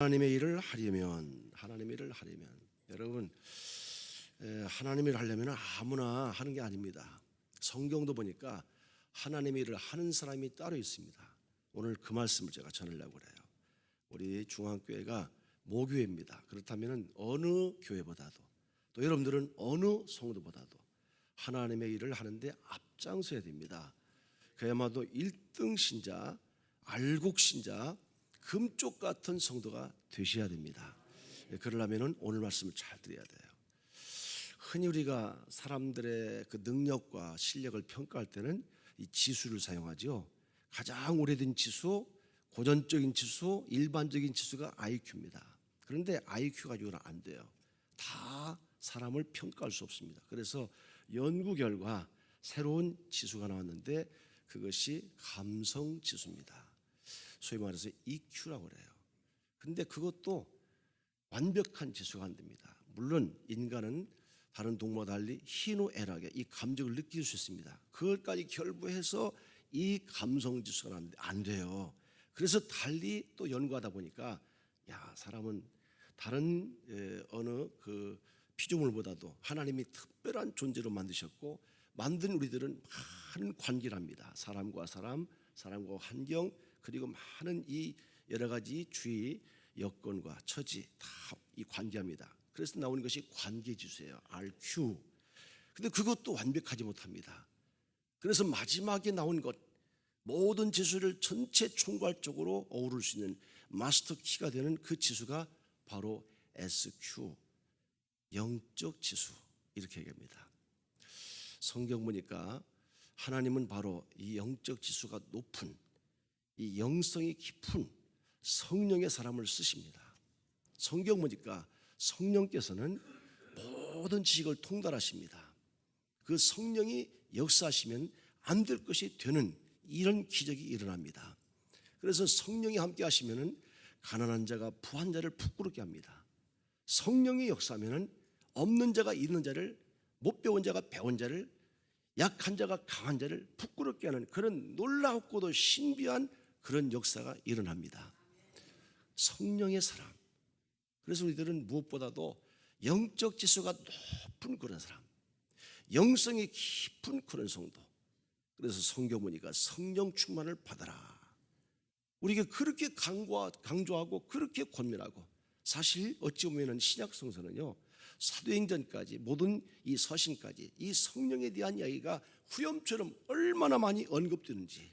하나님의 일을 하려면 여러분, 하나님의 일을 하려면 아무나 하는 게 아닙니다. 성경도 보니까 하나님의 일을 하는 사람이 따로 있습니다. 오늘 그 말씀을 제가 전하려고 그래요. 우리 중앙교회가 모교회입니다. 그렇다면 어느 교회보다도, 또 여러분들은 어느 성도보다도 하나님의 일을 하는데 앞장서야 됩니다. 그야말로 1등 신자, 알곡 신자, 금쪽 같은 성도가 되셔야 됩니다. 그러려면 오늘 말씀을 잘 들어야 돼요. 흔히 우리가 사람들의 그 능력과 실력을 평가할 때는 이 지수를 사용하죠. 가장 오래된 지수, 고전적인 지수, 일반적인 지수가 IQ입니다. 그런데 IQ 가지고는 안 돼요. 다 사람을 평가할 수 없습니다. 그래서 연구 결과 새로운 지수가 나왔는데 그것이 감성 지수입니다. 소위 말해서 EQ라고 그래요. 근데 그것도 완벽한 지수가 안 됩니다. 물론 인간은 다른 동물과 달리 희노애락에 이 감정을 느낄 수 있습니다. 그것까지 결부해서 이 감성 지수가 나는데 안 돼요. 그래서 달리 또 연구하다 보니까 사람은 다른 어느 그 피조물보다도 하나님이 특별한 존재로 만드셨고, 만든 우리들은 많은 관계를 합니다. 사람과 사람, 사람과 환경, 그리고 많은 이 여러 가지 주위 여건과 처지 다 이 관계합니다. 그래서 나오는 것이 관계지수예요. RQ. 근데 그것도 완벽하지 못합니다. 그래서 마지막에 나온 것, 모든 지수를 전체 총괄적으로 어우를 수 있는 마스터 키가 되는 그 지수가 바로 SQ, 영적 지수, 이렇게 얘기합니다. 성경 보니까 하나님은 바로 이 영적 지수가 높은, 이 영성이 깊은 성령의 사람을 쓰십니다. 성경 보니까 성령께서는 모든 지식을 통달하십니다. 그 성령이 역사하시면 안 될 것이 되는 이런 기적이 일어납니다. 그래서 성령이 함께 하시면 가난한 자가 부한 자를 부끄럽게 합니다. 성령이 역사하면 없는 자가 있는 자를, 못 배운 자가 배운 자를, 약한 자가 강한 자를 부끄럽게 하는 그런 놀랍고도 신비한 그런 역사가 일어납니다. 성령의 사람. 그래서 우리들은 무엇보다도 영적 지수가 높은 그런 사람, 영성이 깊은 그런 성도. 그래서 성경 보니까 성령 충만을 받아라. 우리가 그렇게 강조하고 그렇게 권면하고, 사실 어찌 보면 신약 성서는요, 사도행전까지 모든 이 서신까지 이 성령에 대한 이야기가 후렴처럼 얼마나 많이 언급되는지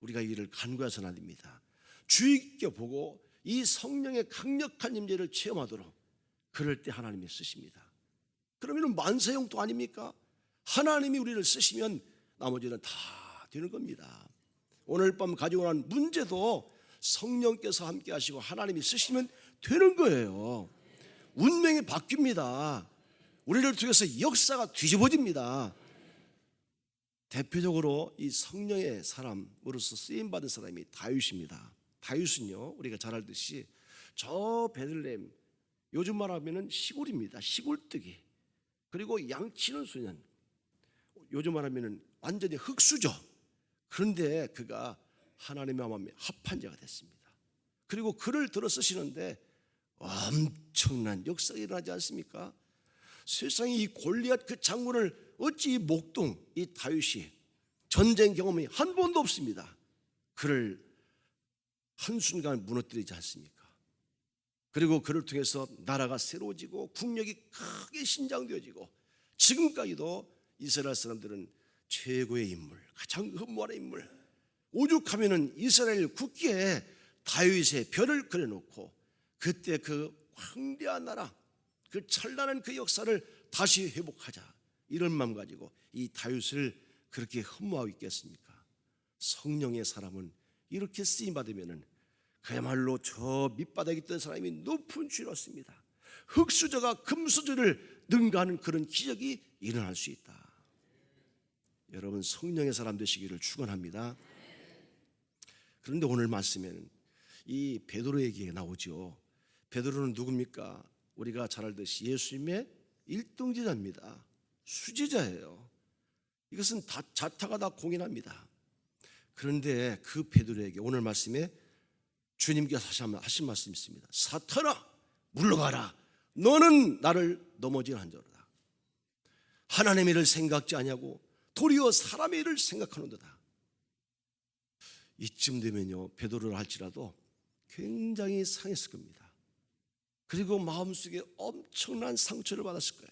우리가 이를 간구해서는 안 됩니다. 주의 깊게 보고 이 성령의 강력한 임재를 체험하도록 그럴 때 하나님이 쓰십니다. 그러면 만사형통 아닙니까? 하나님이 우리를 쓰시면 나머지는 다 되는 겁니다. 오늘 밤 가지고 난 문제도 성령께서 함께 하시고 하나님이 쓰시면 되는 거예요. 운명이 바뀝니다. 우리를 통해서 역사가 뒤집어집니다. 대표적으로 이 성령의 사람으로서 쓰임받은 사람이 다윗입니다. 다윗은요, 우리가 잘 알듯이 저 베들레헴, 요즘 말하면 시골입니다. 시골뜨기. 그리고 양치는 소년, 요즘 말하면 완전히 흙수저. 그런데 그가 하나님의 마음에 합한 자가 됐습니다. 그리고 그를 들어 쓰시는데 엄청난 역사가 일어나지 않습니까? 세상에 이 골리앗 그 장군을 어찌 이 목동 이 다윗이 전쟁 경험이 한 번도 없습니다. 그를 한순간 무너뜨리지 않습니까? 그리고 그를 통해서 나라가 새로워지고 국력이 크게 신장되어지고, 지금까지도 이스라엘 사람들은 최고의 인물, 가장 흠모하는 인물, 오죽하면은 이스라엘 국기에 다윗의 별을 그려놓고 그때 그 광대한 나라, 그 찬란한 그 역사를 다시 회복하자, 이런 마음 가지고 이 다윗을 그렇게 흠모하고 있겠습니까? 성령의 사람은 이렇게 쓰임받으면 그야말로 저 밑바닥에 있던 사람이 높은 주를 얻습니다. 흙수저가 금수저를 능가하는 그런 기적이 일어날 수 있다. 여러분, 성령의 사람 되시기를 축원합니다. 그런데 오늘 말씀에는 이 베드로 얘기가 나오죠. 베드로는 누굽니까? 우리가 잘 알듯이 예수님의 1등 제자입니다. 수제자예요. 이것은 다 자타가 다 공인합니다. 그런데 그 베드로에게 오늘 말씀에 주님께서 하신 말씀이 있습니다. 사탄아 물러가라. 너는 나를 넘어지게 한 자로다. 하나님의 일을 생각지 아니하고 도리어 사람의 일을 생각하는도다. 이쯤 되면요, 베드로를 할지라도 굉장히 상했을 겁니다. 그리고 마음속에 엄청난 상처를 받았을 거예요.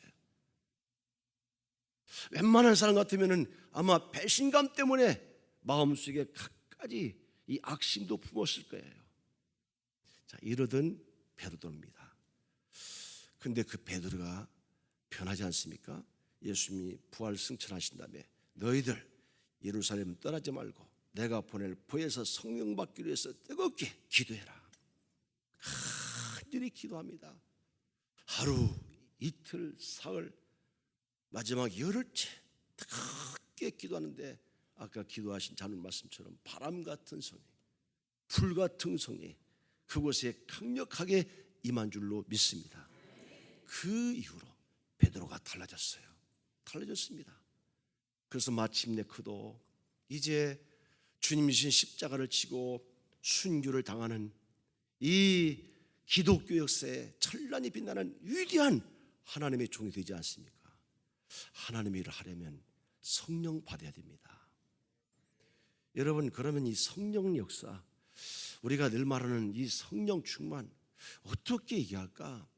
웬만한 사람 같으면 아마 배신감 때문에 마음속에 갖가지 이 악심도 품었을 거예요. 자, 이러던 베드로입니다. 근데 그 베드로가 변하지 않습니까? 예수님이 부활 승천하신 다음에 너희들 예루살렘 떠나지 말고 내가 보낼 보혜사 성령 받기로 해서 뜨겁게 기도해라. 간절히 기도합니다. 하루, 이틀, 사흘, 마지막 열흘째 뜨겁게 기도하는데 아까 기도하신 자는 말씀처럼 바람 같은 성이, 불 같은 성이 그곳에 강력하게 임한 줄로 믿습니다. 그 이후로 베드로가 달라졌습니다. 그래서 마침내 그도 이제 주님이신 십자가를 지고 순교를 당하는 이 기독교 역사에 찬란히 빛나는 위대한 하나님의 종이 되지 않습니까? 하나님의 일을 하려면 성령 받아야 됩니다. 여러분, 그러면 이 성령 역사, 우리가 늘 말하는 이 성령 충만 어떻게 얘기할까?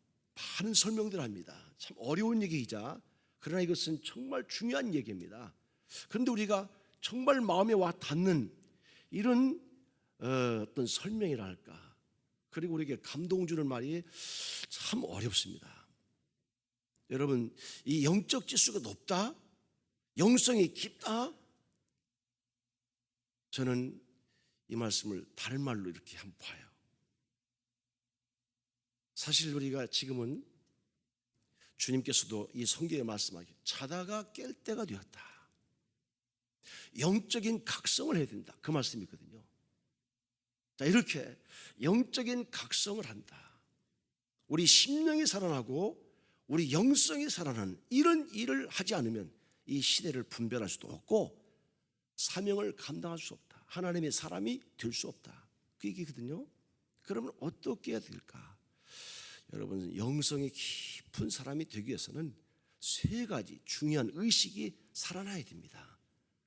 많은 설명들 합니다. 참 어려운 얘기이자 그러나 이것은 정말 중요한 얘기입니다. 그런데 우리가 정말 마음에 와 닿는 이런 어떤 설명이라 할까, 그리고 우리에게 감동 주는 말이 참 어렵습니다. 여러분, 이 영적 지수가 높다, 영성이 깊다, 저는 이 말씀을 다른 말로 이렇게 한번 봐요. 사실 우리가 지금은 주님께서도 이 성경에 말씀하기 자다가 깰 때가 되었다, 영적인 각성을 해야 된다, 그 말씀이거든요. 자, 이렇게 영적인 각성을 한다, 우리 심령이 살아나고 우리 영성이 살아나는 이런 일을 하지 않으면 이 시대를 분별할 수도 없고 사명을 감당할 수 없다, 하나님의 사람이 될 수 없다, 그 얘기거든요. 그러면 어떻게 해야 될까? 여러분, 영성이 깊은 사람이 되기 위해서는 세 가지 중요한 의식이 살아나야 됩니다.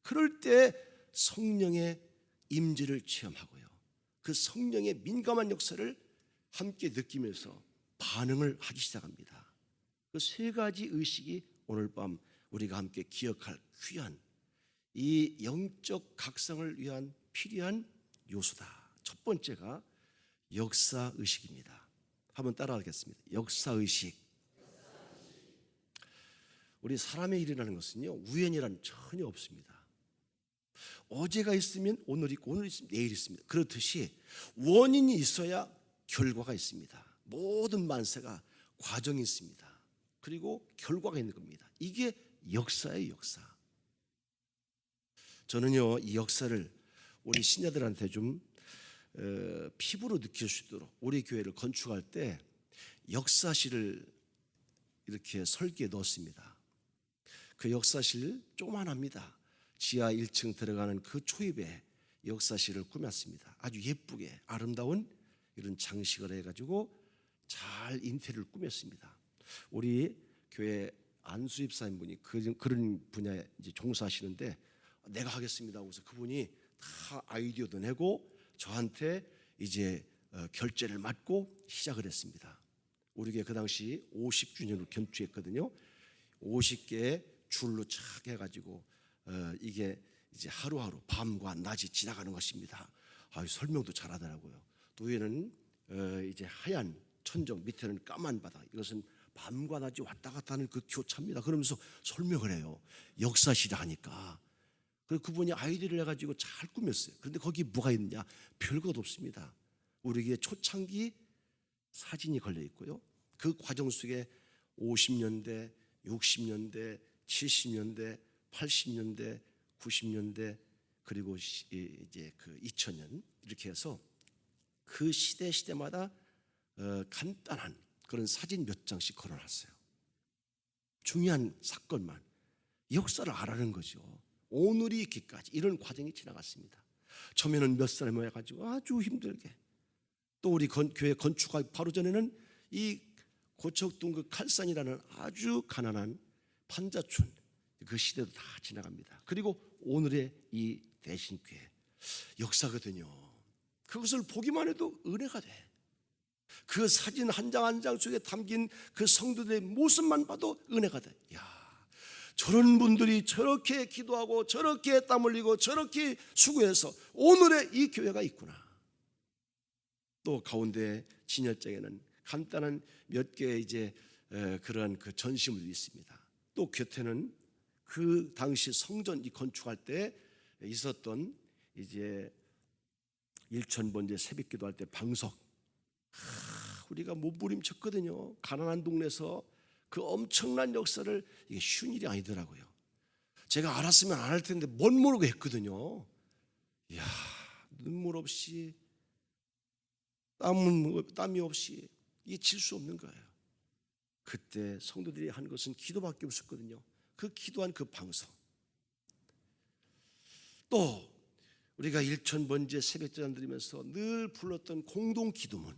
그럴 때 성령의 임재를 체험하고요, 그 성령의 민감한 역사를 함께 느끼면서 반응을 하기 시작합니다. 그 세 가지 의식이 오늘 밤 우리가 함께 기억할 귀한 이 영적 각성을 위한 필요한 요소다. 첫 번째가 역사의식입니다. 한번 따라하겠습니다. 역사의식. 우리 사람의 일이라는 것은요, 우연이란 전혀 없습니다. 어제가 있으면 오늘 있고 오늘 있으면 내일 있습니다. 그렇듯이 원인이 있어야 결과가 있습니다. 모든 만세가 과정이 있습니다. 그리고 결과가 있는 겁니다. 이게 역사예요, 역사. 저는요, 이 역사를 우리 신자들한테 좀 피부로 느낄 수 있도록 우리 교회를 건축할 때 역사실을 이렇게 설계에 넣었습니다. 그 역사실 조그만합니다. 지하 1층 들어가는 그 초입에 역사실을 꾸몄습니다. 아주 예쁘게 아름다운 이런 장식을 해가지고 잘 인테리어를 꾸몄습니다. 우리 교회 안수입 사님분이 그런 분야에 이제 종사하시는데 내가 하겠습니다 하고서 그분이 다 아이디어도 내고 저한테 이제 결제를 맡고 시작을 했습니다. 우리 교회 그 당시 50주년을 견축했거든요. 50개의 줄로 착 해가지고 이게 이제 하루하루 밤과 낮이 지나가는 것입니다. 설명도 잘하더라고요. 또 위에는 이제 하얀 천정, 밑에는 까만 바닥, 이것은 밤과 낮이 왔다 갔다 하는 그 교차입니다. 그러면서 설명을 해요. 역사시라 하니까. 그래서 그분이 아이디어를 해가지고 잘 꾸몄어요. 그런데 거기 뭐가 있느냐? 별것 없습니다. 우리에게 초창기 사진이 걸려 있고요, 그 과정 속에 50년대, 60년대, 70년대, 80년대, 90년대, 그리고 이제 그 2000년 이렇게 해서 그 시대마다 간단한 그런 사진 몇 장씩 걸어놨어요. 중요한 사건만, 역사를 알아는 거죠. 오늘이 있기까지 이런 과정이 지나갔습니다. 처음에는 몇 사람이 모여가지고 아주 힘들게 또 우리 교회 건축하기 바로 전에는 이 고척동 그 칼산이라는 아주 가난한 판자촌, 그 시대도 다 지나갑니다. 그리고 오늘의 이 대신교회 역사거든요. 그것을 보기만 해도 은혜가 돼. 그 사진 한 장 한 장 속에 담긴 그 성도들의 모습만 봐도 은혜가 돼. 야, 저런 분들이 저렇게 기도하고 저렇게 땀 흘리고 저렇게 수고해서 오늘의 이 교회가 있구나. 또 가운데 진열장에는 간단한 몇 개의 이제 그러한 그 전시물이 있습니다. 또 곁에는 그 당시 성전 이 건축할 때 있었던 이제 일천번제 새벽기도할 때 방석, 우리가 몸부림쳤거든요. 가난한 동네에서 그 엄청난 역사를, 이게 쉬운 일이 아니더라고요. 제가 알았으면 안 할 텐데 못 모르고 했거든요. 이야, 눈물 없이 땀이 없이 이게 질 수 없는 거예요. 그때 성도들이 한 것은 기도밖에 없었거든요. 그 기도한 그 방석, 또 우리가 일천번제 새벽제단 드리면서 늘 불렀던 공동 기도문,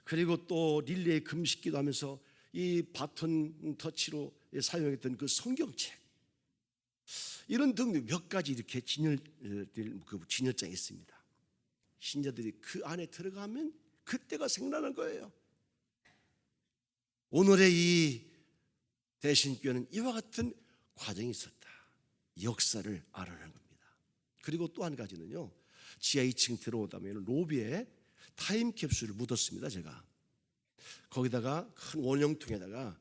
그리고 또 릴레이 금식 기도하면서 이 바톤 터치로 사용했던 그 성경책, 이런 등 몇 가지 이렇게 진열장이 있습니다. 신자들이 그 안에 들어가면 그때가 생각나는 거예요. 오늘의 이 대신교회는 이와 같은 과정이 있었다. 역사를 알아내는 겁니다. 그리고 또 한 가지는요, 지하 2층 들어오다면 로비에 타임캡슐을 묻었습니다. 제가 거기다가 큰 원형통에다가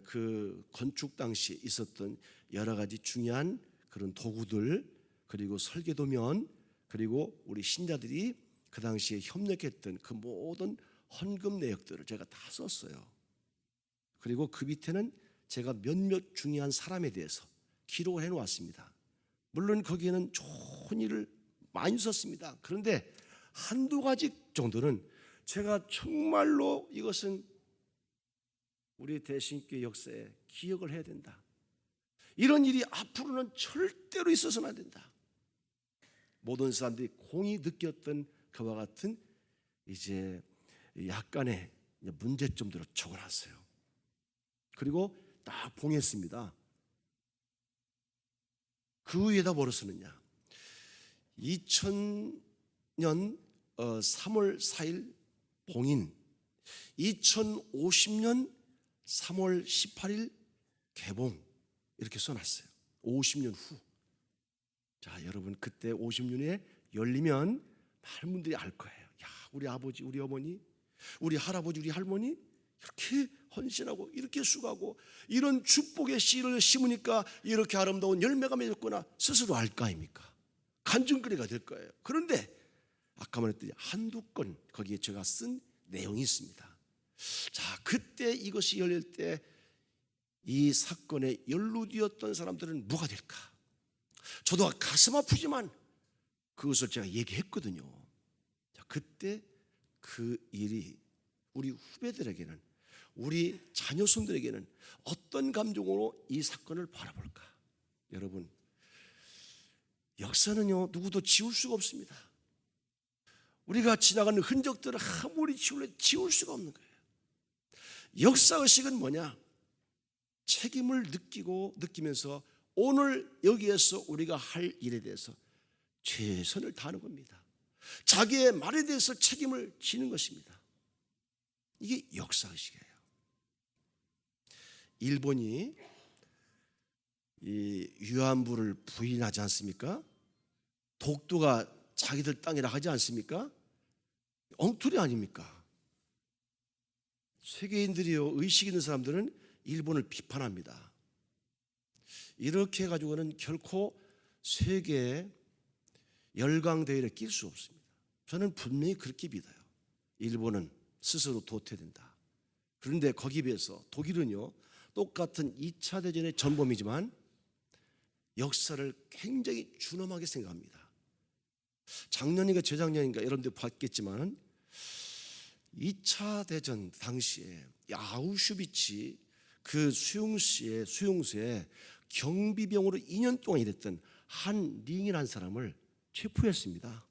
그 건축 당시에 있었던 여러 가지 중요한 그런 도구들, 그리고 설계도면, 그리고 우리 신자들이 그 당시에 협력했던 그 모든 헌금 내역들을 제가 다 썼어요. 그리고 그 밑에는 제가 몇몇 중요한 사람에 대해서 기록을 해놓았습니다. 물론 거기에는 좋은 일을 많이 썼습니다. 그런데 한두 가지 정도는 제가 정말로 이것은 우리 대신교회 역사에 기억을 해야 된다. 이런 일이 앞으로는 절대로 있어서는 안 된다. 모든 사람들이 공히 느꼈던 그와 같은 이제 약간의 문제점들을 적어놨어요. 그리고 딱 봉했습니다. 그 위에다 뭐로 쓰느냐? 2000년 3월 4일 봉인, 2050년 3월 18일 개봉, 이렇게 써놨어요. 50년 후. 자, 여러분, 그때 50년 후에 열리면 많은 분들이 알 거예요. 야, 우리 아버지, 우리 어머니, 우리 할아버지, 우리 할머니 이렇게 헌신하고 이렇게 수고하고 이런 축복의 씨를 심으니까 이렇게 아름다운 열매가 맺었구나 스스로 알 거 아닙니까? 간증거리가 될 거예요. 그런데 아까 말했듯이 한두 건 거기에 제가 쓴 내용이 있습니다. 자, 그때 이것이 열릴 때 이 사건에 연루되었던 사람들은 뭐가 될까? 저도 가슴 아프지만 그것을 제가 얘기했거든요. 자, 그때 그 일이 우리 후배들에게는, 우리 자녀손들에게는 어떤 감정으로 이 사건을 바라볼까? 여러분, 역사는요 누구도 지울 수가 없습니다. 우리가 지나가는 흔적들을 아무리 지울 수가 없는 거예요. 역사의식은 뭐냐? 책임을 느끼면서 오늘 여기에서 우리가 할 일에 대해서 최선을 다하는 겁니다. 자기의 말에 대해서 책임을 지는 것입니다. 이게 역사의식이에요. 일본이 이 위안부를 부인하지 않습니까? 독도가 자기들 땅이라 하지 않습니까? 엉터리 아닙니까? 세계인들이요, 의식 있는 사람들은 일본을 비판합니다. 이렇게 해가지고는 결코 세계 열강대회를 낄 수 없습니다. 저는 분명히 그렇게 믿어요. 일본은 스스로 도태된다. 그런데 거기에 비해서 독일은요, 똑같은 2차 대전의 전범이지만 역사를 굉장히 준엄하게 생각합니다. 작년인가 재작년인가 여러분들 봤겠지만 2차 대전 당시에 아우슈비츠 그 수용소에 경비병으로 2년 동안 일했던 한 링이라는 사람을 체포했습니다.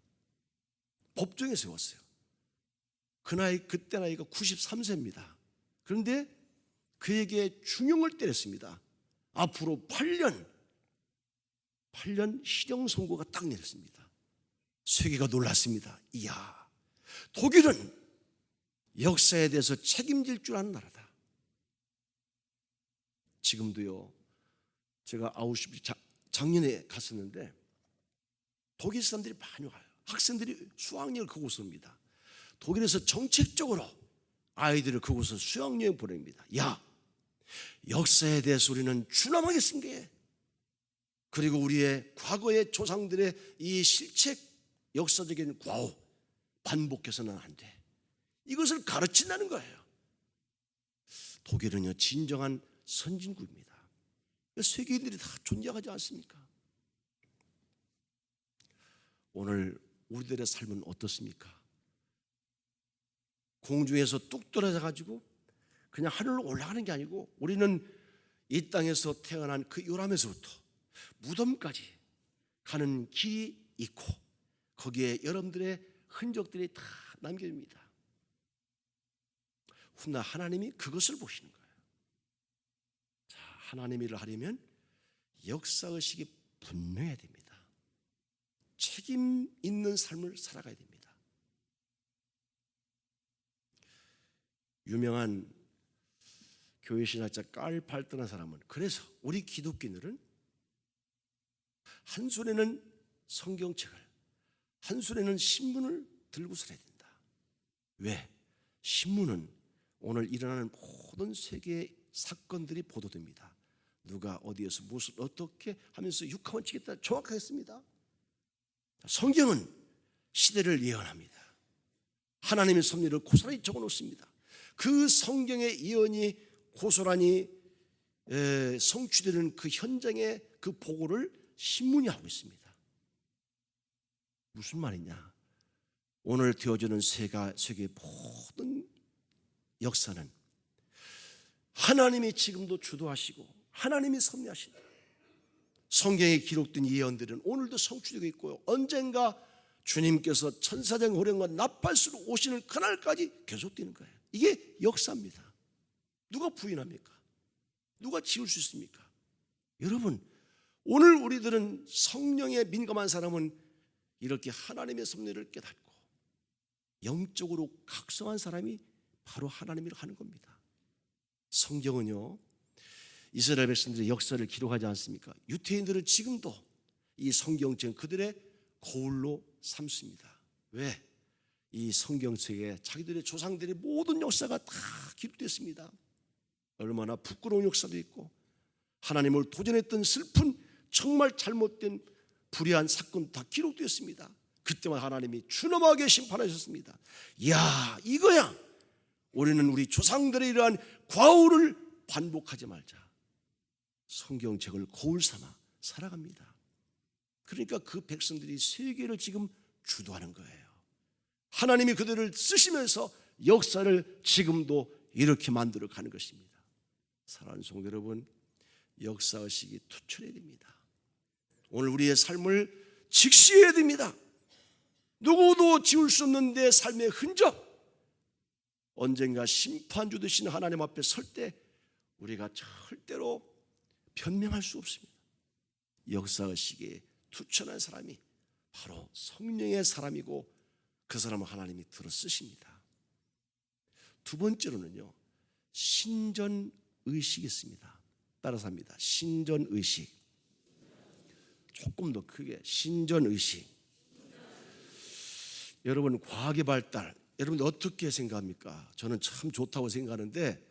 법정에 세웠어요. 그때 나이가 93세입니다. 그런데 그에게 중형을 때렸습니다. 앞으로 8년 실형 선고가 딱 내렸습니다. 세계가 놀랐습니다. 이야, 독일은 역사에 대해서 책임질 줄 아는 나라다. 지금도요, 제가 아우슈비츠 작년에 갔었는데 독일 사람들이 많이 와요. 학생들이 수학여행을 그곳으로 옵니다. 독일에서 정책적으로 아이들을 그곳으로 수학여행 보냅니다. 야, 역사에 대해서 우리는 준엄하게 그리고 우리의 과거의 조상들의 이 실책, 역사적인 과오 반복해서는 안 돼. 이것을 가르친다는 거예요. 독일은요, 진정한 선진국입니다. 세계인들이 다 존경하지 않습니까? 오늘 우리들의 삶은 어떻습니까? 공중에서 뚝 떨어져 가지고 그냥 하늘로 올라가는 게 아니고, 우리는 이 땅에서 태어난 그 요람에서부터 무덤까지 가는 길이 있고, 거기에 여러분들의 흔적들이 다 남겨집니다. 훗날 하나님이 그것을 보시는 거예요. 자, 하나님의 일을 하려면 역사의식이 분명해야 됩니다. 책임 있는 삶을 살아가야 됩니다. 유명한 교회신학자 깔 발트라는 사람은, 그래서 우리 기독교인들은 한 손에는 성경책을, 한 손에는 신문을 들고 살아야 된다. 왜? 신문은 오늘 일어나는 모든 세계의 사건들이 보도됩니다. 누가 어디에서 무엇을 어떻게 하면서 육하원칙에 정확하겠습니다. 성경은 시대를 예언합니다. 하나님의 섭리를 고스란히 적어놓습니다. 그 성경의 예언이 고스란히 성취되는 그 현장의 그 보고를 신문이 하고 있습니다. 무슨 말이냐? 오늘 되어지는 세계의 모든 역사는 하나님이 지금도 주도하시고 하나님이 섭리하신다. 성경에 기록된 예언들은 오늘도 성취되고 있고요, 언젠가 주님께서 천사장 호령과 나팔수로 오시는 그날까지 계속되는 거예요. 이게 역사입니다. 누가 부인합니까? 누가 지울 수 있습니까? 여러분, 오늘 우리들은 성령에 민감한 사람은 이렇게 하나님의 섭리를 깨닫고 영적으로 각성한 사람이 바로 하나님이라고 하는 겁니다. 성경은요, 이스라엘 백성들의 역사를 기록하지 않습니까? 유태인들은 지금도 이 성경책 그들의 거울로 삼습니다. 왜? 이 성경책에 자기들의 조상들의 모든 역사가 다 기록됐습니다. 얼마나 부끄러운 역사도 있고, 하나님을 도전했던 슬픈 정말 잘못된 불의한 사건 다 기록되었습니다. 그때만 하나님이 준엄하게 심판하셨습니다. 이야, 이거야. 우리는 우리 조상들의 이러한 과오를 반복하지 말자. 성경책을 거울 삼아 살아갑니다. 그러니까 그 백성들이 세계를 지금 주도하는 거예요. 하나님이 그들을 쓰시면서 역사를 지금도 이렇게 만들어 가는 것입니다. 사랑하는 성도 여러분, 역사의식이 투철해야 됩니다. 오늘 우리의 삶을 직시해야 됩니다. 누구도 지울 수 없는 내 삶의 흔적, 언젠가 심판주 되신 하나님 앞에 설 때 우리가 절대로 변명할 수 없습니다. 역사의식에 투철한 사람이 바로 성령의 사람이고, 그 사람을 하나님이 들어 쓰십니다. 두 번째로는요, 신전의식이 있습니다. 따라서 합니다. 신전의식. 조금 더 크게, 신전의식. 여러분, 과학의 발달, 여러분 어떻게 생각합니까? 저는 참 좋다고 생각하는데,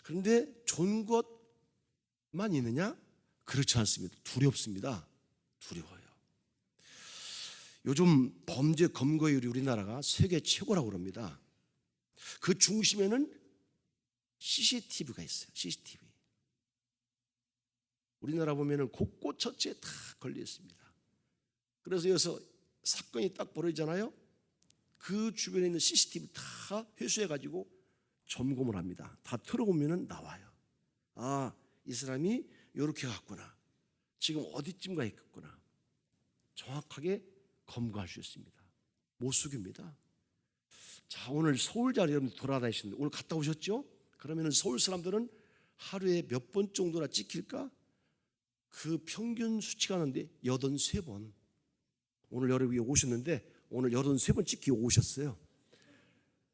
그런데 좋은 것만 있느냐? 그렇지 않습니다. 두렵습니다. 두려워요. 요즘 범죄 검거율이 우리나라가 세계 최고라고 그럽니다. 그 중심에는 CCTV가 있어요. CCTV. 우리나라 보면은 곳곳처치에 다 걸려 있습니다. 그래서 여기서 사건이 딱 벌어지잖아요. 그 주변에 있는 CCTV 다 회수해가지고 점검을 합니다. 다 틀어보면은 나와요. 아, 이 사람이 이렇게 갔구나. 지금 어디쯤 가 있겠구나. 정확하게 검거할 수 있습니다. 못 속입니다. 자, 오늘 서울잘 여러분 돌아다니시는데 오늘 갔다 오셨죠? 그러면 서울 사람들은 하루에 몇 번 정도나 찍힐까? 그 평균 수치가 하는데 83번. 오늘 여러분이 오셨는데 오늘 83번 찍히고 오셨어요.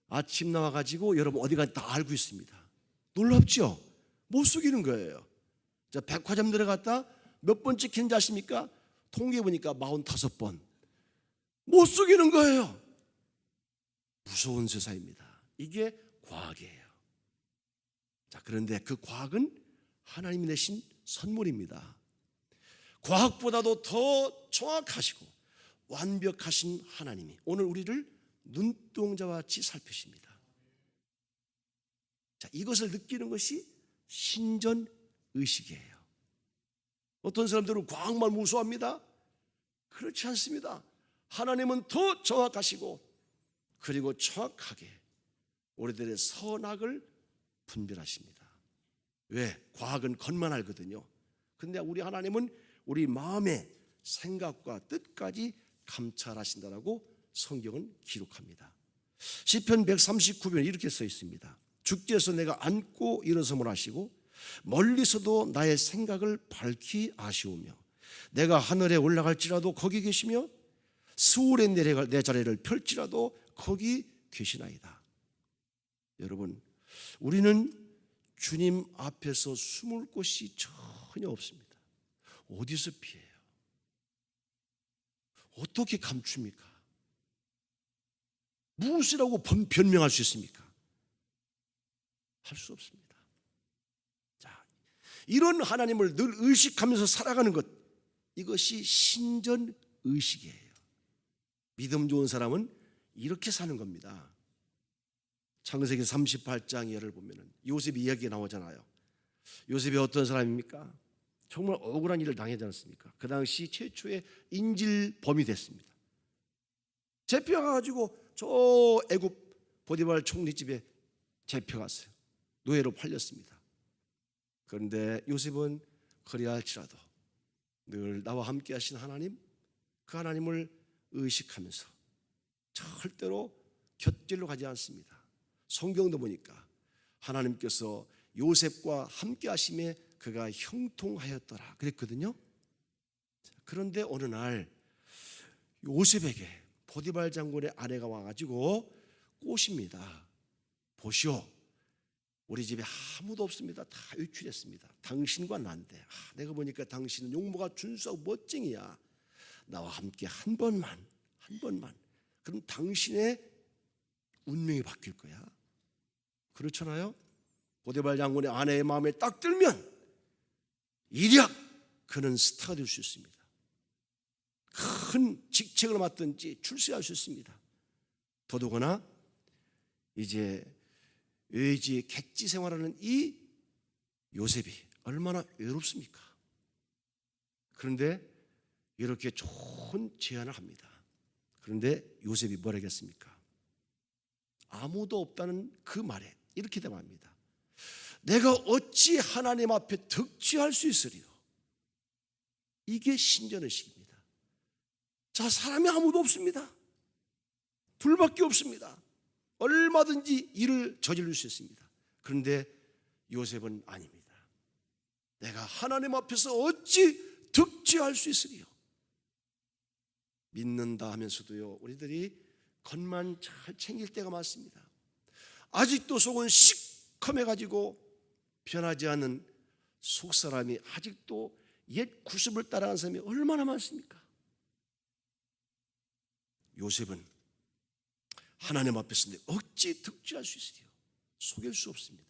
아침 나와가지고 여러분 어디 가는지 다 알고 있습니다. 놀랍죠? 못 속이는 거예요. 자, 백화점 들어갔다 몇 번 찍히는지 아십니까? 통계 보니까 45번. 못 속이는 거예요. 무서운 세상입니다. 이게 과학이에요. 자, 그런데 그 과학은 하나님이 내신 선물입니다. 과학보다도 더 정확하시고 완벽하신 하나님이 오늘 우리를 눈동자와 같이 살피십니다. 자, 이것을 느끼는 것이 신전의식이에요. 어떤 사람들은 과학만 무서워합니다. 그렇지 않습니다. 하나님은 더 정확하시고 그리고 정확하게 우리들의 선악을 분별하십니다. 왜? 과학은 겉만 알거든요. 근데 우리 하나님은 우리 마음의 생각과 뜻까지 감찰하신다라고 성경은 기록합니다. 시편 139편 이렇게 써 있습니다. 주께서 내가 앉고 일어섬을 하시고 멀리서도 나의 생각을 밝히 아시오며 내가 하늘에 올라갈지라도 거기 계시며 스올에 내려갈 내 자리를 펼지라도 거기 계시나이다. 여러분, 우리는 주님 앞에서 숨을 곳이 전혀 없습니다. 어디서 피해요? 어떻게 감춥니까? 무엇이라고 변명할 수 있습니까? 할 수 없습니다. 자, 이런 하나님을 늘 의식하면서 살아가는 것, 이것이 신전의식이에요. 믿음 좋은 사람은 이렇게 사는 겁니다. 창세기 38장을 보면 요셉 이야기가 나오잖아요. 요셉이 어떤 사람입니까? 정말 억울한 일을 당하지 않았습니까? 그 당시 최초의 인질범이 됐습니다. 잡혀가지고 저 애굽 보디발 총리 집에 잡혀갔어요. 노예로 팔렸습니다. 그런데 요셉은 그리야 할지라도 늘 나와 함께 하신 하나님, 그 하나님을 의식하면서 절대로 곁길로 가지 않습니다. 성경도 보니까 하나님께서 요셉과 함께 하심에 그가 형통하였더라 그랬거든요. 그런데 어느 날 요셉에게 보디발 장군의 아내가 와가지고 꼬십니다. 보시오, 우리 집에 아무도 없습니다. 다 유출했습니다. 당신과 난데 내가 보니까 당신은 용모가 준수하고 멋쟁이야. 나와 함께 한 번만 그럼 당신의 운명이 바뀔 거야. 그렇잖아요. 보디발 장군의 아내의 마음에 딱 들면 일약 그는 스타가 될 수 있습니다. 큰 직책을 맡든지 출세할 수 있습니다. 더더구나 이제 외지 객지 생활하는 이 요셉이 얼마나 외롭습니까? 그런데 이렇게 좋은 제안을 합니다. 그런데 요셉이 뭐라 했습니까? 아무도 없다는 그 말에 이렇게 대답합니다. 내가 어찌 하나님 앞에 득지할 수 있으리요? 이게 신전의식입니다. 자, 사람이 아무도 없습니다. 둘밖에 없습니다. 얼마든지 일을 저지를 수 있습니다. 그런데 요셉은 아닙니다. 내가 하나님 앞에서 어찌 득지할 수 있으리요? 믿는다 하면서도요, 우리들이 겉만 잘 챙길 때가 많습니다. 아직도 속은 시커매가지고 변하지 않는 속사람이 아직도 옛 구습을 따라가는 사람이 얼마나 많습니까? 요셉은 하나님 앞에서 어찌 득지할 수 있으리요? 속일 수 없습니다.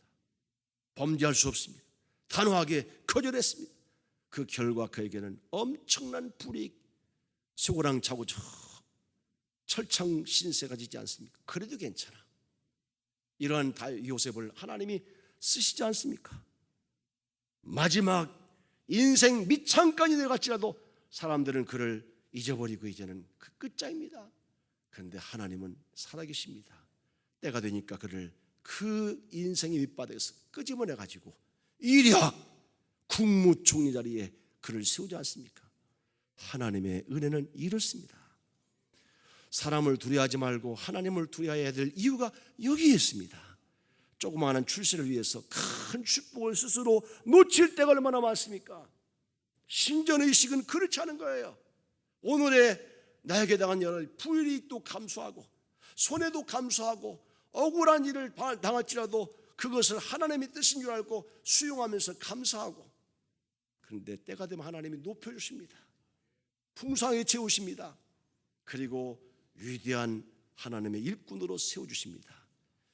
범죄할 수 없습니다. 단호하게 거절했습니다. 그 결과 그에게는 엄청난 불이익, 쇠고랑 차고 철창 신세가 지지 않습니까? 그래도 괜찮아. 이러한 요셉을 하나님이 쓰시지 않습니까? 마지막 인생 밑창까지 내려갈지라도 사람들은 그를 잊어버리고 이제는 그 끝장입니다. 그런데 하나님은 살아계십니다. 때가 되니까 그를 그 인생의 밑바닥에서 끄집어내 가지고 일약 국무총리 자리에 그를 세우지 않습니까? 하나님의 은혜는 이렇습니다. 사람을 두려워하지 말고 하나님을 두려워해야 될 이유가 여기에 있습니다. 조그마한 출세를 위해서 큰 축복을 스스로 놓칠 때가 얼마나 많습니까? 신전의식은 그렇지 않은 거예요. 오늘의 나에게 당한 여러 불이익도 감수하고 손해도 감수하고 억울한 일을 당할지라도 그것을 하나님의 뜻인 줄 알고 수용하면서 감사하고, 그런데 때가 되면 하나님이 높여주십니다. 풍성하게 채우십니다. 그리고 위대한 하나님의 일꾼으로 세워주십니다.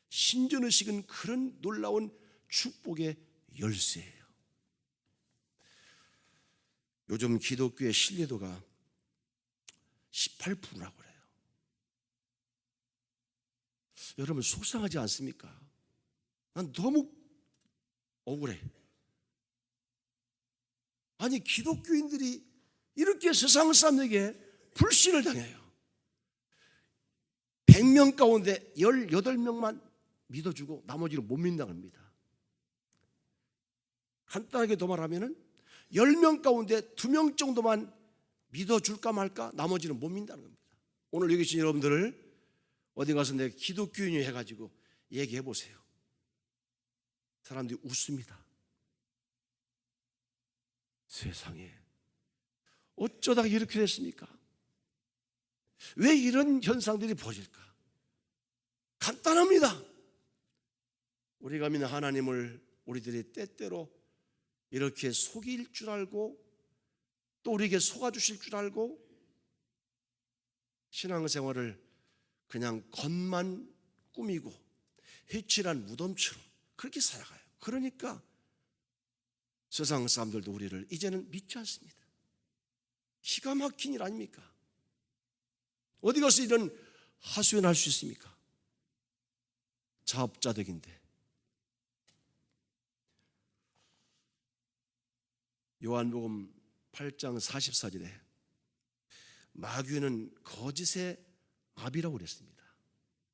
신전의식은 그런 놀라운 축복의 열쇠예요. 요즘 기독교의 신뢰도가 18%라고 그래요. 여러분 속상하지 않습니까? 난 너무 억울해. 아니 기독교인들이 이렇게 세상 사람에게 불신을 당해요. 100명 가운데 18명만 믿어주고 나머지는 못 믿는다고 합니다. 간단하게 더 말하면 10명 가운데 2명 정도만 믿어줄까 말까, 나머지는 못 믿는다는 겁니다. 오늘 여기 계신 여러분들을 어디 가서 내가 기독교인이 해가지고 얘기해 보세요. 사람들이 웃습니다. 세상에 어쩌다가 이렇게 됐습니까? 왜 이런 현상들이 벌어질까? 간단합니다. 우리가 믿는 하나님을 우리들이 때때로 이렇게 속일 줄 알고 또 우리에게 속아주실 줄 알고 신앙생활을 그냥 겉만 꾸미고 해칠한 무덤처럼 그렇게 살아가요. 그러니까 세상 사람들도 우리를 이제는 믿지 않습니다. 기가 막힌 일 아닙니까? 어디 가서 이런 하소연할 수 있습니까? 자업자득인데. 요한복음 8장 44절에 마귀는 거짓의 아비라고 그랬습니다.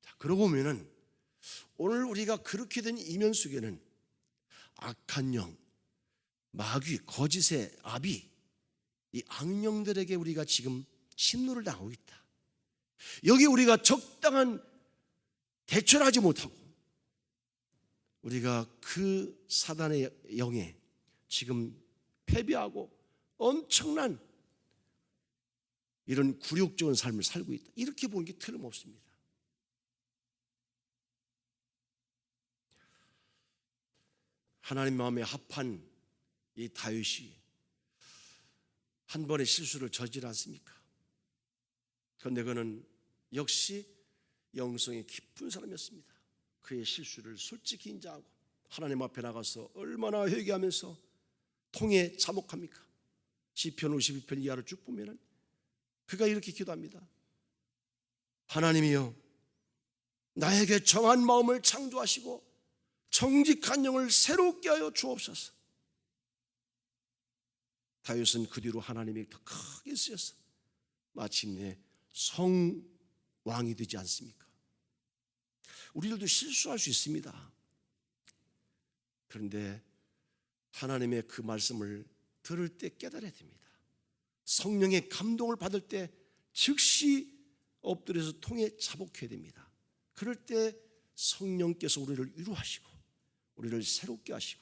자, 그러고 보면은 오늘 우리가 그렇게 된 이면 속에는 악한 영, 마귀, 거짓의 아비, 이 악령들에게 우리가 지금 침노를 당하고 있다. 여기 우리가 적당한 대처를 하지 못하고 우리가 그 사단의 영에 지금 패배하고 엄청난 이런 굴욕적인 삶을 살고 있다. 이렇게 보는 게 틀림없습니다. 하나님 마음에 합한 이 다윗이 한 번의 실수를 저지르지 않습니까? 그런데 그는 역시 영성이 깊은 사람이었습니다. 그의 실수를 솔직히 인정하고 하나님 앞에 나가서 얼마나 회개하면서 통에 자복합니까? 시편 52편 이하를 쭉 보면은 그가 이렇게 기도합니다. 하나님이여, 나에게 정한 마음을 창조하시고 정직한 영을 새롭게 하여 주옵소서. 다윗은 그 뒤로 하나님이 더 크게 쓰여서 마침내 성왕이 되지 않습니까? 우리들도 실수할 수 있습니다. 그런데 하나님의 그 말씀을 들을 때 깨달아야 됩니다. 성령의 감동을 받을 때 즉시 엎드려서 통에 자복해야 됩니다. 그럴 때 성령께서 우리를 위로하시고 우리를 새롭게 하시고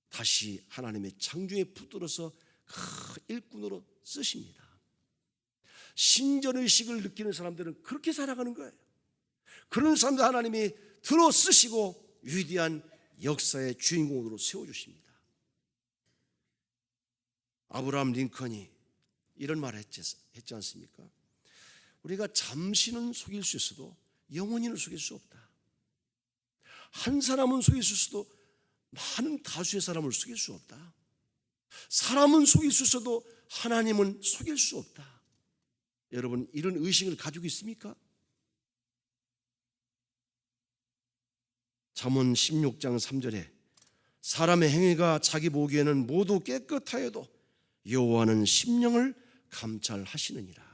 다시 하나님의 창조에 붙들어서 그 일꾼으로 쓰십니다. 신전의식을 느끼는 사람들은 그렇게 살아가는 거예요. 그런 사람들 하나님이 들어 쓰시고 위대한 역사의 주인공으로 세워주십니다. 아브라함 링컨이 이런 말을 했지 않습니까? 우리가 잠시는 속일 수 있어도 영원히는 속일 수 없다. 한 사람은 속일 수 있어도 많은 다수의 사람을 속일 수 없다. 사람은 속일 수 있어도 하나님은 속일 수 없다. 여러분 이런 의식을 가지고 있습니까? 잠언 16장 3절에 사람의 행위가 자기 보기에는 모두 깨끗하여도 여호와는 심령을 감찰하시느니라.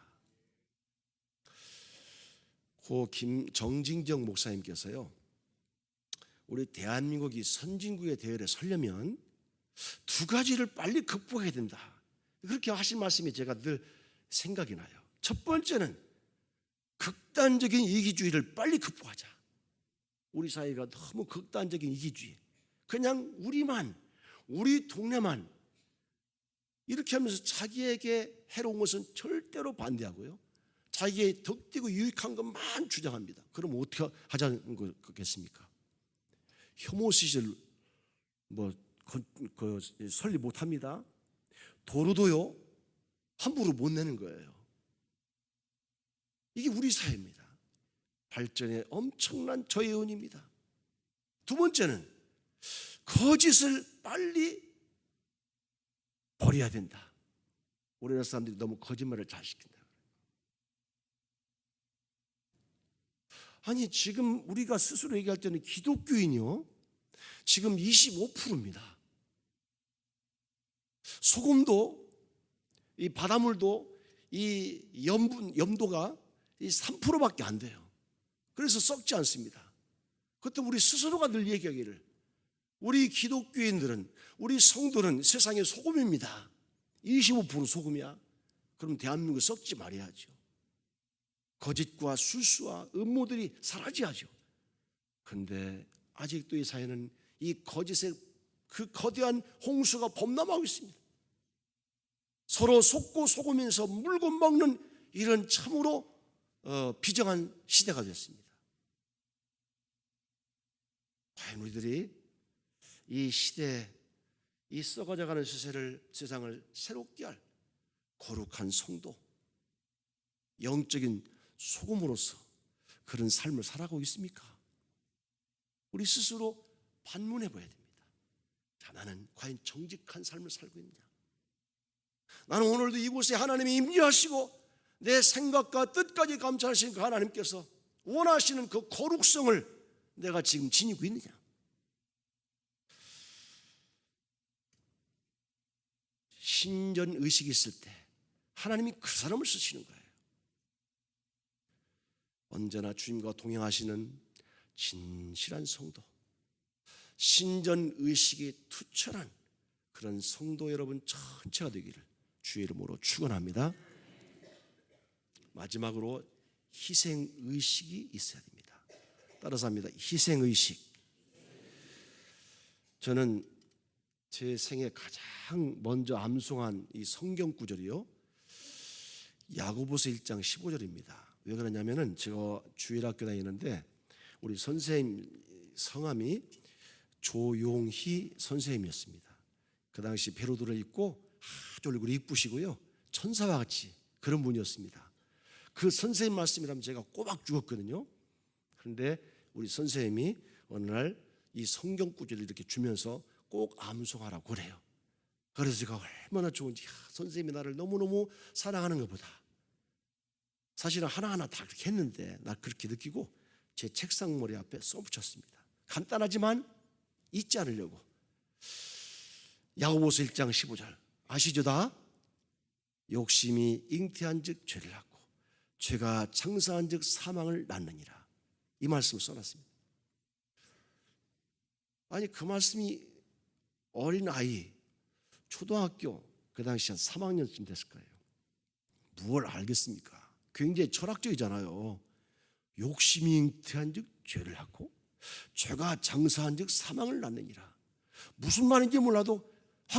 고 정진경 목사님께서요, 우리 대한민국이 선진국의 대열에 서려면 두 가지를 빨리 극복해야 된다, 그렇게 하신 말씀이 제가 늘 생각이 나요. 첫 번째는 극단적인 이기주의를 빨리 극복하자. 우리 사회가 너무 극단적인 이기주의, 그냥 우리 동네만 이렇게 하면서 자기에게 해로운 것은 절대로 반대하고요, 자기의 덕되고 유익한 것만 주장합니다. 그럼 어떻게 하자는 거겠습니까? 혐오 시절 설립 못합니다. 도로도요 함부로 못 내는 거예요. 이게 우리 사회입니다. 발전의 엄청난 저해운입니다. 두 번째는 거짓을 빨리 버려야 된다. 우리나라 사람들이 너무 거짓말을 잘 시킨다. 아니, 지금 우리가 스스로 얘기할 때는 기독교인이요, 지금 25%입니다. 소금도, 이 바닷물도 이 염도가 이 3%밖에 안 돼요. 그래서 썩지 않습니다. 그것도 우리 스스로가 늘 얘기하기를, 우리 기독교인들은, 우리 성도는 세상의 소금입니다. 25% 소금이야. 그럼 대한민국 썩지 말아야죠. 거짓과 술수와 음모들이 사라져야죠. 그런데 아직도 이 사회는 이 거짓의 그 거대한 홍수가 범람하고 있습니다. 서로 속고 속으면서 물고 먹는 이런 참으로 비정한 시대가 됐습니다. 과연 우리들이 이 시대, 이 썩어져가는 세상을 새롭게 할 거룩한 성도, 영적인 소금으로서 그런 삶을 살아가고 있습니까? 우리 스스로 반문해 봐야 됩니다. 자, 나는 과연 정직한 삶을 살고 있느냐? 나는 오늘도 이곳에 하나님이 임재하시고 내 생각과 뜻까지 감찰하시는 그 하나님께서 원하시는 그 거룩성을 내가 지금 지니고 있느냐? 신전 의식이 있을 때 하나님이 그 사람을 쓰시는 거예요. 언제나 주님과 동행하시는 진실한 성도, 신전 의식이 투철한 그런 성도 여러분 전체가 되기를 주의 이름으로 축원합니다. 마지막으로 희생 의식이 있어야 됩니다. 따라서 합니다. 희생 의식. 저는 제 생에 가장 먼저 암송한 이 성경 구절이요, 야고보서 1장 15절입니다. 왜 그러냐면은 제가 주일학교 다니는데 우리 선생님 성함이 조용희 선생님이었습니다. 그 당시 베로드를 입고 아주 얼굴이 이쁘시고요, 천사와 같이 그런 분이었습니다. 그 선생님 말씀이라면 제가 꼬박 죽었거든요. 그런데 우리 선생님이 어느 날 이 성경 구절을 이렇게 주면서 꼭 암송하라고 그래요. 그래서 제가 얼마나 좋은지, 선생님이 나를 너무너무 사랑하는 것보다, 사실은 하나하나 다 그렇게 했는데 나 그렇게 느끼고 제 책상 머리 앞에 써붙였습니다. 간단하지만 잊지 않으려고. 야고보서 1장 15절 아시죠 다? 욕심이 잉태한 즉 죄를 낳고 죄가 장사한 즉 사망을 낳느니라. 이 말씀을 써놨습니다. 아니, 그 말씀이 어린아이, 초등학교 그 당시 한 3학년쯤 됐을 거예요. 무엇을 알겠습니까? 굉장히 철학적이잖아요. 욕심이 잉태한 즉 죄를 낳고 죄가 장사한 즉 사망을 낳느니라. 무슨 말인지 몰라도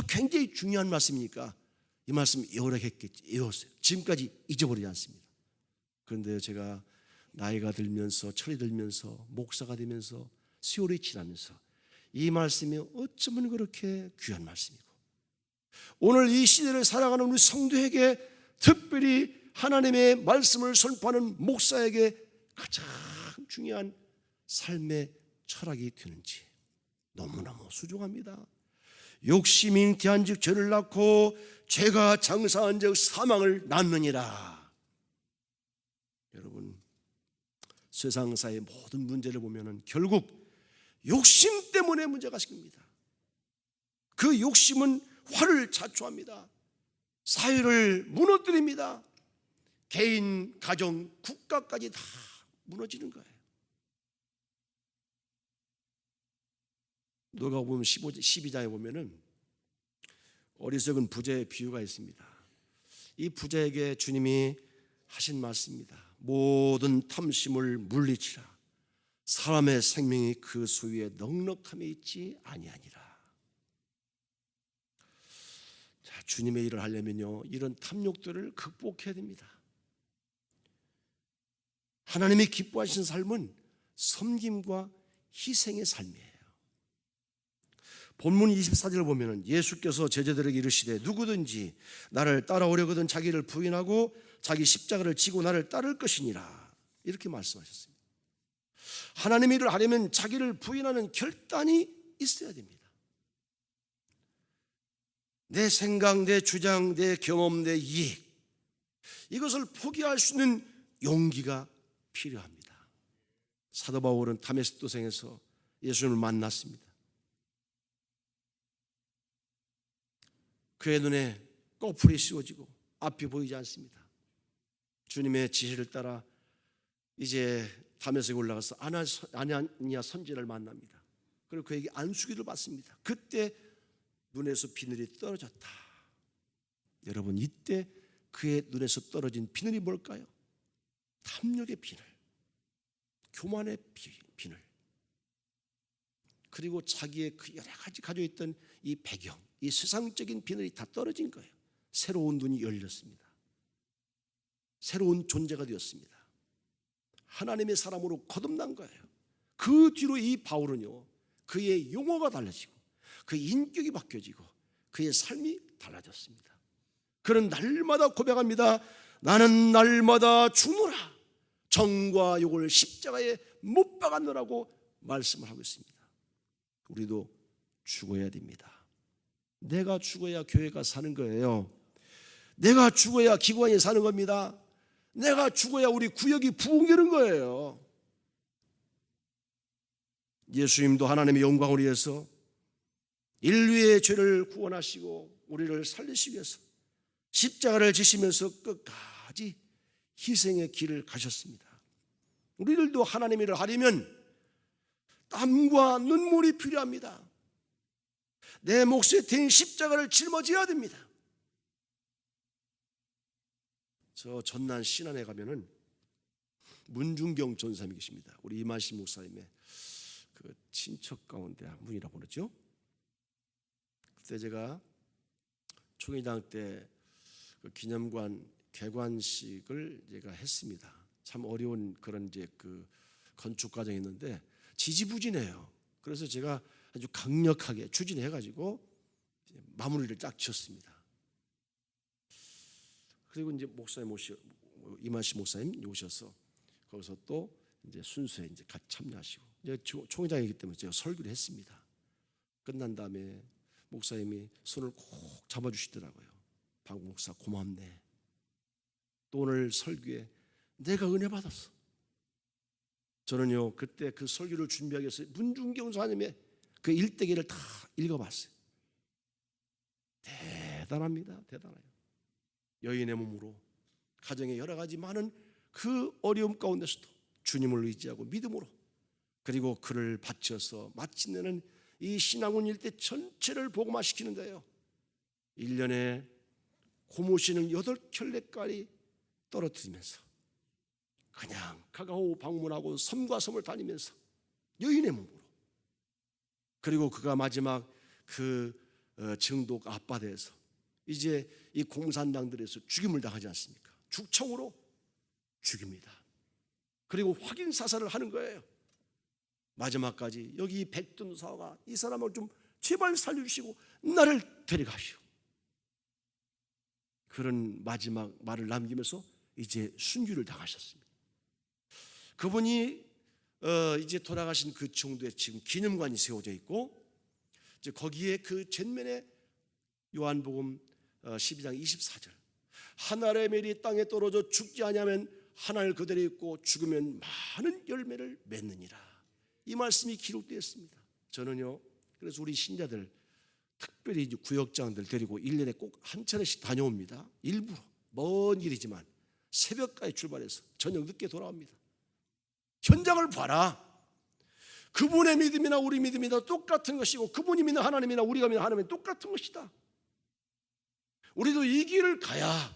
굉장히 중요한 말씀이니까 이 말씀 외우라겠겠지. 외웠어요. 지금까지 잊어버리지 않습니다. 그런데 제가 나이가 들면서, 철이 들면서, 목사가 되면서, 세월이 지나면서 이 말씀이 어쩌면 그렇게 귀한 말씀이고, 오늘 이 시대를 살아가는 우리 성도에게, 특별히 하나님의 말씀을 선포하는 목사에게 가장 중요한 삶의 철학이 되는지 너무너무 소중합니다. 욕심이 잉태한 즉 죄를 낳고 죄가 장사한 즉 사망을 낳느니라. 여러분, 세상사의 모든 문제를 보면은 결국 욕심 때문에 문제가 생깁니다. 그 욕심은 화를 자초합니다. 사회를 무너뜨립니다. 개인, 가정, 국가까지 다 무너지는 거예요. 누가 보면 12장에 보면은 어리석은 부자의 비유가 있습니다. 이 부자에게 주님이 하신 말씀입니다. 모든 탐심을 물리치라. 사람의 생명이 그 소유에 넉넉함에 있지 아니하니라. 자, 주님의 일을 하려면요, 이런 탐욕들을 극복해야 됩니다. 하나님이 기뻐하시는 삶은 섬김과 희생의 삶이에요. 본문 24절을 보면 예수께서 제자들에게 이르시되 누구든지 나를 따라오려거든 자기를 부인하고 자기 십자가를 지고 나를 따를 것이니라, 이렇게 말씀하셨습니다. 하나님의 일을 하려면 자기를 부인하는 결단이 있어야 됩니다. 내 생각, 내 주장, 내 경험, 내 이익, 이것을 포기할 수 있는 용기가 필요합니다. 사도 바울은 다메섹도성에서 예수님을 만났습니다. 그의 눈에 꺼풀이 씌워지고 앞이 보이지 않습니다. 주님의 지시를 따라 이제 다메섹에 올라가서 아나니아 선지자를 만납니다. 그리고 그에게 안수기를 받습니다. 그때 눈에서 비늘이 떨어졌다. 여러분, 이때 그의 눈에서 떨어진 비늘이 뭘까요? 탐욕의 비늘, 교만의 비늘, 그리고 자기의 그 여러 가지 가지고 있던 이 배경, 이 세상적인 비늘이 다 떨어진 거예요. 새로운 눈이 열렸습니다. 새로운 존재가 되었습니다. 하나님의 사람으로 거듭난 거예요. 그 뒤로 이 바울은요, 그의 용어가 달라지고 그의 인격이 바뀌어지고 그의 삶이 달라졌습니다. 그는 날마다 고백합니다. 나는 날마다 죽노라. 정과 욕을 십자가에 못 박았노라고 말씀을 하고 있습니다. 우리도 죽어야 됩니다. 내가 죽어야 교회가 사는 거예요. 내가 죽어야 기관이 사는 겁니다. 내가 죽어야 우리 구역이 부흥되는 거예요. 예수님도 하나님의 영광을 위해서 인류의 죄를 구원하시고 우리를 살리시기 위해서 십자가를 지시면서 끝까지 희생의 길을 가셨습니다. 우리들도 하나님의 일을 하려면 땀과 눈물이 필요합니다. 내 몫에 대인 십자가를 짊어져야 됩니다. 저 전남 신안에 가면은 문중경 전사님이 계십니다. 우리 이만식 목사님의 그 친척 가운데 한 분이라고 그러죠. 그때 제가 총회장 때 그 기념관 개관식을 제가 했습니다. 참 어려운 그런 이제 그 건축 과정이었는데 지지부진해요. 그래서 제가 아주 강력하게 추진해가지고 마무리를 딱 지었습니다. 그리고 이제 목사님 이만식 목사님 오셔서 거기서 또 이제 순서에 이제 같이 참여하시고, 이제 총회장이기 때문에 제가 설교를 했습니다. 끝난 다음에 목사님이 손을 꼭 잡아주시더라고요. 박 목사 고맙네. 또 오늘 설교에 내가 은혜 받았어. 저는요 그때 그 설교를 준비하기 위해서 문중경 선생님의 그 일대기를 다 읽어봤어요. 대단합니다. 대단해요. 여인의 몸으로 가정의 여러 가지 많은 그 어려움 가운데서도 주님을 의지하고 믿음으로, 그리고 그를 바쳐서 마침내는 이 신앙원 일대 전체를 복음화시키는 데요 1년에 고무신을 8켤레까지 떨어뜨리면서 그냥 가가오 방문하고 섬과 섬을 다니면서 여인의 몸으로, 그리고 그가 마지막 그 증독 앞바다에서 이제 이 공산당들에서 죽임을 당하지 않습니까? 죽청으로 죽입니다. 그리고 확인 사살을 하는 거예요. 마지막까지 여기 백둔사가 이 사람을 좀 제발 살려주시고 나를 데려가시오. 그런 마지막 말을 남기면서 이제 순교를 당하셨습니다. 그분이 이제 돌아가신 그 정도에 지금 기념관이 세워져 있고, 이제 거기에 그 전면에 요한복음 12장 24절 하늘의 멜이 땅에 떨어져 죽지 아니하면 하늘 그대로 있고 죽으면 많은 열매를 맺느니라, 이 말씀이 기록되어 있습니다. 저는요 그래서 우리 신자들 특별히 이제 구역장들 데리고 1년에 꼭 한 차례씩 다녀옵니다. 일부러 먼 길이지만 새벽까지 출발해서 저녁 늦게 돌아옵니다. 현장을 봐라. 그분의 믿음이나 우리 믿음이나 똑같은 것이고, 그분이 믿는 하나님이나 우리가 믿는 하나님은 똑같은 것이다. 우리도 이 길을 가야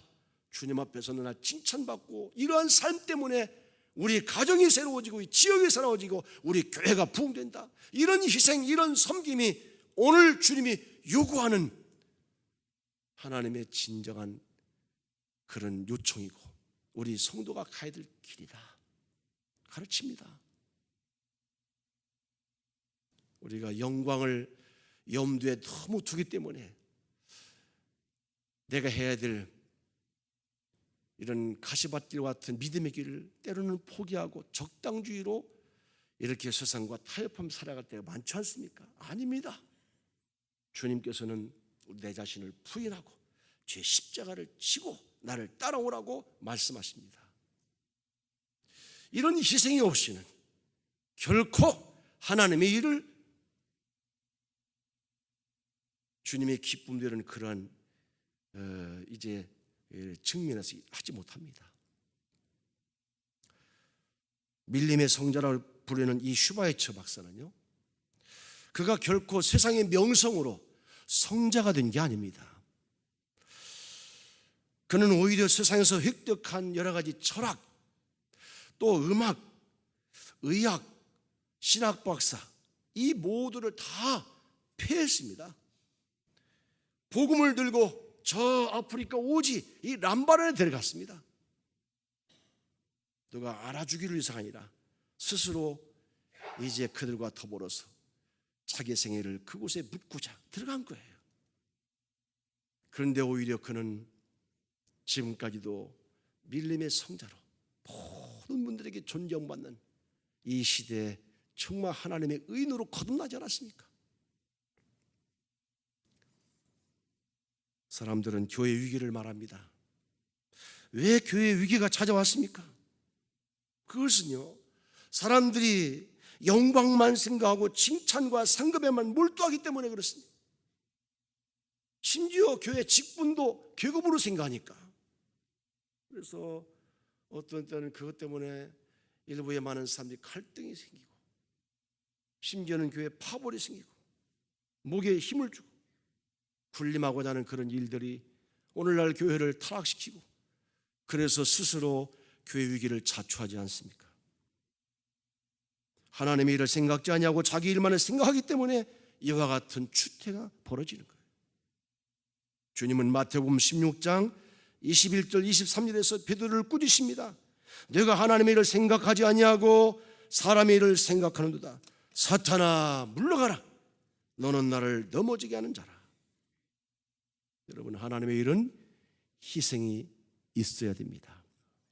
주님 앞에서 늘 칭찬받고 이러한 삶 때문에 우리 가정이 새로워지고 지역이 새로워지고 우리 교회가 부흥된다. 이런 희생, 이런 섬김이 오늘 주님이 요구하는 하나님의 진정한 그런 요청이고 우리 성도가 가야 될 길이다 가르칩니다. 우리가 영광을 염두에 너무 두기 때문에 내가 해야 될 이런 가시밭길 같은 믿음의 길을 때로는 포기하고 적당주의로 이렇게 세상과 타협하며 살아갈 때가 많지 않습니까? 아닙니다. 주님께서는 내 자신을 부인하고 죄 십자가를 지고 나를 따라오라고 말씀하십니다. 이런 희생이 없이는 결코 하나님의 일을 주님의 기쁨되는 그러한 이제 측면에서 하지 못합니다. 밀림의 성자라고 부르는 이 슈바이처 박사는요, 그가 결코 세상의 명성으로 성자가 된 게 아닙니다. 그는 오히려 세상에서 획득한 여러 가지 철학, 또 음악, 의학, 신학 박사 이 모두를 다 폐했습니다. 복음을 들고 저 아프리카 오지 이 람바란에 데려갔습니다. 누가 알아주기를 위해서가 아니라 스스로 이제 그들과 더불어서 자기 생애를 그곳에 묻고자 들어간 거예요. 그런데 오히려 그는 지금까지도 밀림의 성자로 모든 분들에게 존경받는 이 시대에 정말 하나님의 의인으로 거듭나지 않았습니까? 사람들은 교회 위기를 말합니다. 왜 교회 위기가 찾아왔습니까? 그것은요, 사람들이 영광만 생각하고 칭찬과 상급에만 몰두하기 때문에 그렇습니다. 심지어 교회 직분도 계급으로 생각하니까. 그래서 어떤 때는 그것 때문에 일부의 많은 사람들이 갈등이 생기고, 심지어는 교회에 파벌이 생기고, 목에 힘을 주고 군림하고자 하는 그런 일들이 오늘날 교회를 타락시키고, 그래서 스스로 교회 위기를 자초하지 않습니까? 하나님의 일을 생각지 아니하고 자기 일만을 생각하기 때문에 이와 같은 추태가 벌어지는 거예요. 주님은 마태복음 16장 21절 23절에서 베드로를 꾸짖습니다. 내가 하나님의 일을 생각하지 아니하고 사람의 일을 생각하는도다. 사탄아 물러가라. 너는 나를 넘어지게 하는 자라. 여러분, 하나님의 일은 희생이 있어야 됩니다.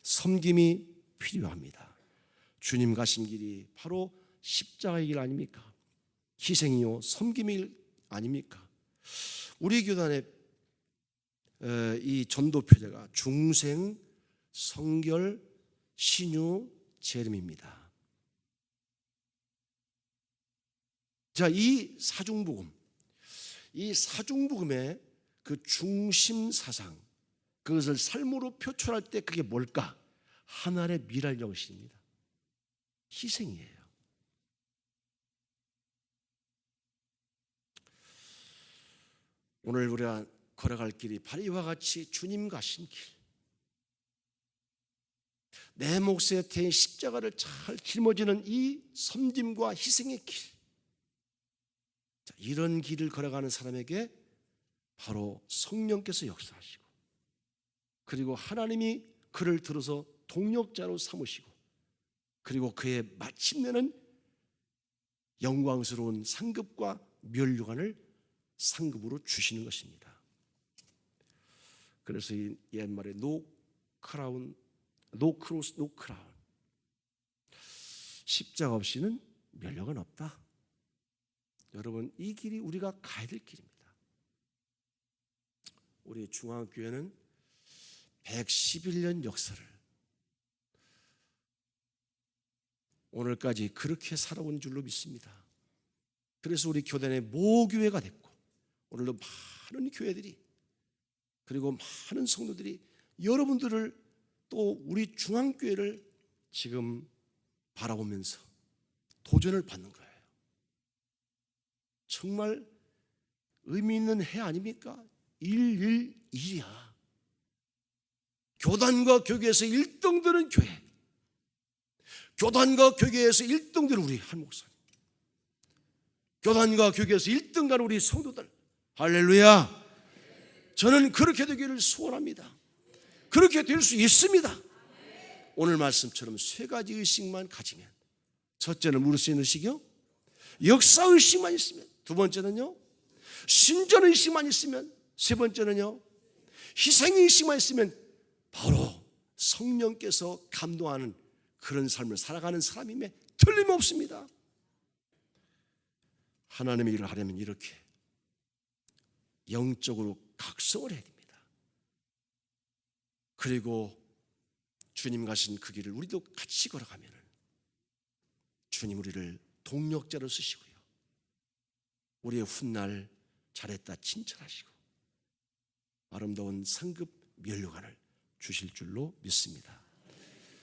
섬김이 필요합니다. 주님 가신 길이 바로 십자가의 길 아닙니까? 희생이요 섬김의 길 아닙니까? 우리 교단의 이 전도 표제가 중생, 성결, 신유, 재림입니다. 자, 이 사중복음의 그 중심 사상, 그것을 삶으로 표출할 때 그게 뭘까? 하나님의 미랄 정신입니다. 희생이에요. 오늘 우리가 걸어갈 길이 바로 이와 같이 주님 가신 길, 내 몫에 대한 십자가를 잘 짊어지는 이 섬김과 희생의 길, 자, 이런 길을 걸어가는 사람에게 바로 성령께서 역사하시고, 그리고 하나님이 그를 들어서 동력자로 삼으시고, 그리고 그의 마침내는 영광스러운 상급과 면류관을 상급으로 주시는 것입니다. 그래서 이 옛말에 no cross, no crown, 십자가 없이는 면류관 없다. 여러분, 이 길이 우리가 가야 될 길입니다. 우리 중앙교회는 111년 역사를 오늘까지 그렇게 살아온 줄로 믿습니다. 그래서 우리 교단의 모교회가 됐고, 오늘도 많은 교회들이, 그리고 많은 성도들이 여러분들을, 또 우리 중앙교회를 지금 바라보면서 도전을 받는 거예요. 정말 의미 있는 해 아닙니까? 111이야. 교단과 교계에서 1등 되는 교회, 교단과 교계에서 1등 되는 우리 한 목사님, 교단과 교계에서 1등 가는 우리 성도들, 할렐루야. 저는 그렇게 되기를 소원합니다. 그렇게 될 수 있습니다. 오늘 말씀처럼 세 가지 의식만 가지면, 첫째는 무릇 있는 의식이요, 역사의식만 있으면, 두 번째는요 신전의식만 있으면, 세 번째는요 희생의식만 있으면 바로 성령께서 감동하는 그런 삶을 살아가는 사람임에 틀림없습니다. 하나님의 일을 하려면 이렇게 영적으로 각성을 해야 됩니다. 그리고 주님 가신 그 길을 우리도 같이 걸어가면 주님 우리를 동력자로 쓰시고요, 우리의 훗날 잘했다 칭찬하시고 아름다운 상급 면류관을 주실 줄로 믿습니다.